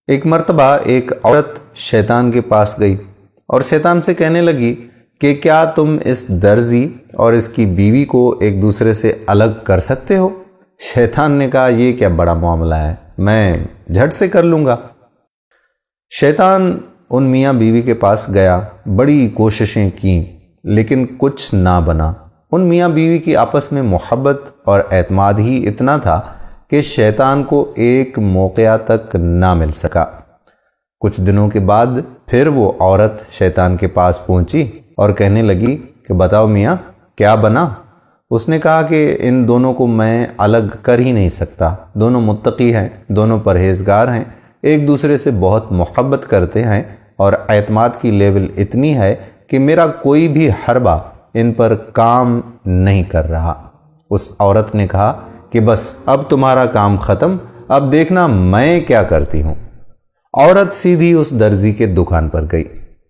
ایک مرتبہ ایک عورت شیطان کے پاس گئی اور شیطان سے کہنے لگی کہ کیا تم اس درزی اور اس کی بیوی کو ایک دوسرے سے الگ کر سکتے ہو؟ شیطان نے کہا یہ کیا بڑا معاملہ ہے، میں جھٹ سے کر لوں گا۔ شیطان ان میاں بیوی کے پاس گیا، بڑی کوششیں کیں لیکن کچھ نہ بنا۔ ان میاں بیوی کی آپس میں محبت اور اعتماد ہی اتنا تھا کہ شیطان کو ایک موقع تک نہ مل سکا۔ کچھ دنوں کے بعد پھر وہ عورت شیطان کے پاس پہنچی اور کہنے لگی کہ بتاؤ میاں کیا بنا؟ اس نے کہا کہ ان دونوں کو میں الگ کر ہی نہیں سکتا، دونوں متقی ہیں، دونوں پرہیزگار ہیں، ایک دوسرے سے بہت محبت کرتے ہیں اور اعتماد کی لیول اتنی ہے کہ میرا کوئی بھی حربہ ان پر کام نہیں کر رہا۔ اس عورت نے کہا کہ بس اب تمہارا کام ختم، اب دیکھنا میں کیا کرتی ہوں۔ عورت سیدھی اس درزی کے دکان پر گئی،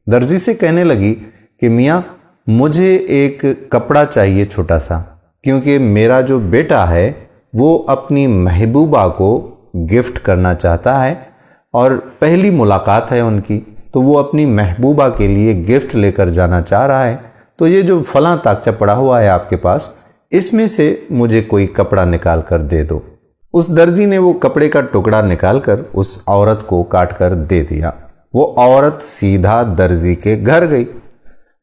درزی سے کہنے لگی کہ میاں مجھے ایک کپڑا چاہیے چھوٹا سا، کیونکہ میرا جو بیٹا ہے وہ اپنی محبوبہ کو گفٹ کرنا چاہتا ہے اور پہلی ملاقات ہے ان کی، تو وہ اپنی محبوبہ کے لیے گفٹ لے کر جانا چاہ رہا ہے، تو یہ جو فلاں تاکچہ پڑا ہوا ہے آپ کے پاس، اس میں سے مجھے کوئی کپڑا نکال کر دے دو۔ اس درزی نے وہ کپڑے کا ٹکڑا نکال کر اس عورت کو کاٹ کر دے دیا۔ وہ عورت سیدھا درزی کے گھر گئی،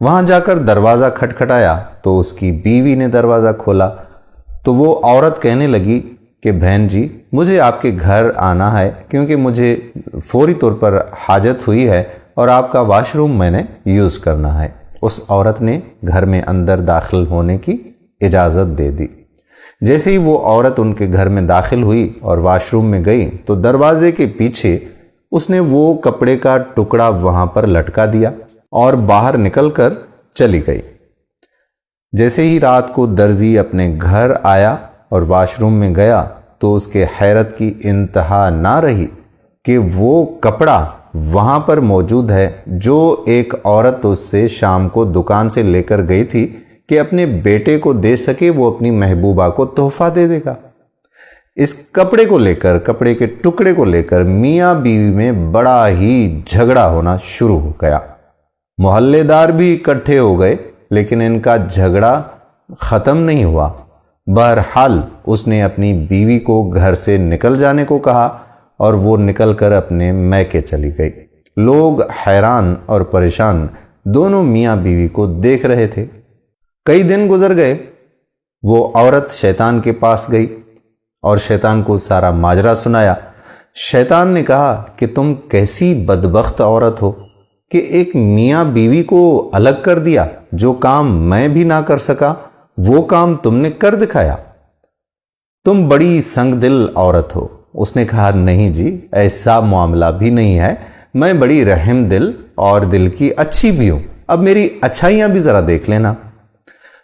وہاں جا کر دروازہ کھٹکھٹایا تو اس کی بیوی نے دروازہ کھولا، تو وہ عورت کہنے لگی کہ بہن جی مجھے آپ کے گھر آنا ہے کیونکہ مجھے فوری طور پر حاجت ہوئی ہے اور آپ کا واش روم میں نے یوز کرنا ہے۔ اس عورت نے گھر میں اندر داخل ہونے کی اجازت دے دی۔ جیسے ہی وہ عورت ان کے گھر میں داخل ہوئی اور واش روم میں گئی تو دروازے کے پیچھے اس نے وہ کپڑے کا ٹکڑا وہاں پر لٹکا دیا اور باہر نکل کر چلی گئی۔ جیسے ہی رات کو درزی اپنے گھر آیا اور واش روم میں گیا تو اس کے حیرت کی انتہا نہ رہی کہ وہ کپڑا وہاں پر موجود ہے جو ایک عورت اس سے شام کو دکان سے لے کر گئی تھی کہ اپنے بیٹے کو دے سکے، وہ اپنی محبوبہ کو تحفہ دے دے گا۔ اس کپڑے کو لے کر، کپڑے کے ٹکڑے کو لے کر میاں بیوی میں بڑا ہی جھگڑا ہونا شروع ہو گیا۔ محلے دار بھی اکٹھے ہو گئے لیکن ان کا جھگڑا ختم نہیں ہوا۔ بہرحال اس نے اپنی بیوی کو گھر سے نکل جانے کو کہا اور وہ نکل کر اپنے میکے چلی گئی۔ لوگ حیران اور پریشان دونوں میاں بیوی کو دیکھ رہے تھے۔ کئی دن گزر گئے، وہ عورت شیطان کے پاس گئی اور شیطان کو سارا ماجرا سنایا۔ شیطان نے کہا کہ تم کیسی بدبخت عورت ہو کہ ایک میاں بیوی کو الگ کر دیا، جو کام میں بھی نہ کر سکا وہ کام تم نے کر دکھایا، تم بڑی سنگ دل عورت ہو۔ اس نے کہا نہیں جی ایسا معاملہ بھی نہیں ہے، میں بڑی رحم دل اور دل کی اچھی بھی ہوں، اب میری اچھائیاں بھی ذرا دیکھ لینا۔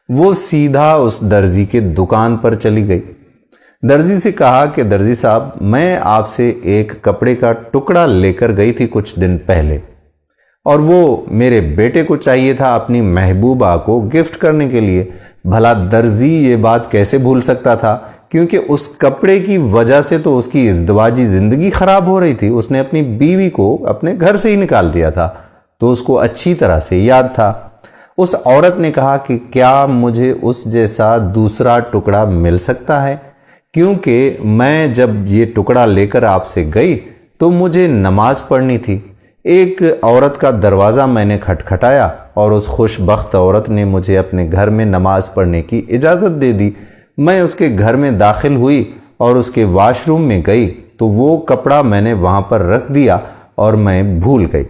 وہ سیدھا اس درزی کے دکان پر چلی گئی۔ درزی سے کہا کہ درزی صاحب میں آپ سے ایک کپڑے کا ٹکڑا لے کر گئی تھی کچھ دن پہلے اور وہ میرے بیٹے کو چاہیے تھا اپنی محبوبہ کو گفٹ کرنے کے لیے۔ بھلا درزی یہ بات کیسے بھول سکتا تھا، کیونکہ اس کپڑے کی وجہ سے تو اس کی ازدواجی زندگی خراب ہو رہی تھی، اس نے اپنی بیوی کو اپنے گھر سے ہی نکال دیا تھا، تو اس کو اچھی طرح سے یاد تھا۔ اس عورت نے کہا کہ کیا مجھے اس جیسا دوسرا ٹکڑا مل سکتا ہے، کیونکہ میں جب یہ ٹکڑا لے کر آپ سے گئی تو مجھے نماز پڑھنی تھی۔ ایک عورت کا دروازہ میں نے کھٹکھٹایا اور اس خوش بخت عورت نے مجھے اپنے گھر میں نماز پڑھنے کی اجازت دے دی۔ میں اس کے گھر میں داخل ہوئی اور اس کے واش روم میں گئی تو وہ کپڑا میں نے وہاں پر رکھ دیا اور میں بھول گئی۔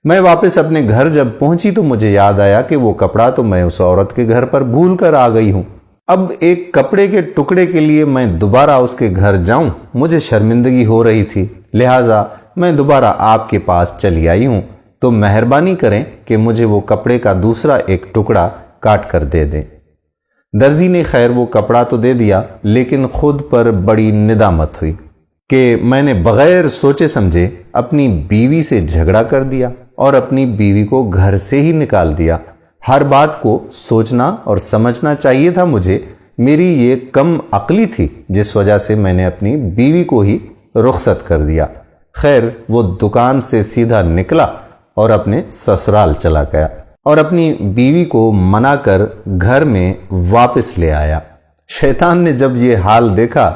میں واپس اپنے گھر جب پہنچی تو مجھے یاد آیا کہ وہ کپڑا تو میں اس عورت کے گھر پر بھول کر آ گئی ہوں۔ اب ایک کپڑے کے ٹکڑے کے لیے میں دوبارہ اس کے گھر جاؤں مجھے شرمندگی ہو رہی تھی، لہٰذا میں دوبارہ آپ کے پاس چلی آئی ہوں، تو مہربانی کریں کہ مجھے وہ کپڑے کا دوسرا ایک ٹکڑا کاٹ کر دے دیں۔ درزی نے خیر وہ کپڑا تو دے دیا لیکن خود پر بڑی ندامت ہوئی کہ میں نے بغیر سوچے سمجھے اپنی بیوی سے جھگڑا کر دیا اور اپنی بیوی کو گھر سے ہی نکال دیا۔ ہر بات کو سوچنا اور سمجھنا چاہیے تھا مجھے، میری یہ کم عقلی تھی جس وجہ سے میں نے اپنی بیوی کو ہی رخصت کر دیا۔ خیر وہ دکان سے سیدھا نکلا اور اپنے سسرال چلا گیا اور اپنی بیوی کو منا کر گھر میں واپس لے آیا۔ شیطان نے جب یہ حال دیکھا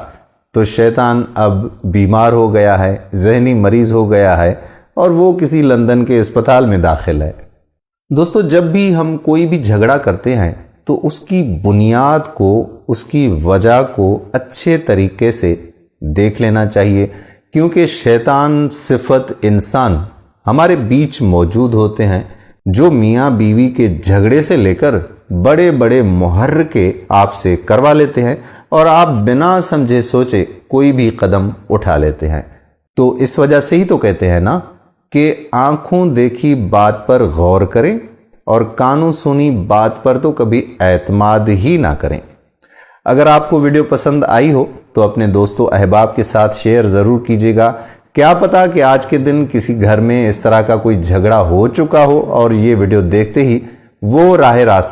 تو شیطان اب بیمار ہو گیا ہے، ذہنی مریض ہو گیا ہے اور وہ کسی لندن کے اسپتال میں داخل ہے۔ دوستو، جب بھی ہم کوئی بھی جھگڑا کرتے ہیں تو اس کی بنیاد کو، اس کی وجہ کو اچھے طریقے سے دیکھ لینا چاہیے، کیونکہ شیطان صفت انسان ہمارے بیچ موجود ہوتے ہیں جو میاں بیوی کے جھگڑے سے لے کر بڑے بڑے محرکے آپ سے کروا لیتے ہیں اور آپ بنا سمجھے سوچے کوئی بھی قدم اٹھا لیتے ہیں۔ تو اس وجہ سے ہی تو کہتے ہیں نا کہ آنکھوں دیکھی بات پر غور کریں اور کانوں سنی بات پر تو کبھی اعتماد ہی نہ کریں۔ اگر آپ کو ویڈیو پسند آئی ہو تو اپنے دوستوں احباب کے ساتھ شیئر ضرور کیجیے گا۔ کیا پتا کہ آج کے دن کسی گھر میں اس طرح کا کوئی جھگڑا ہو چکا ہو اور یہ ویڈیو دیکھتے ہی وہ راہ راستہ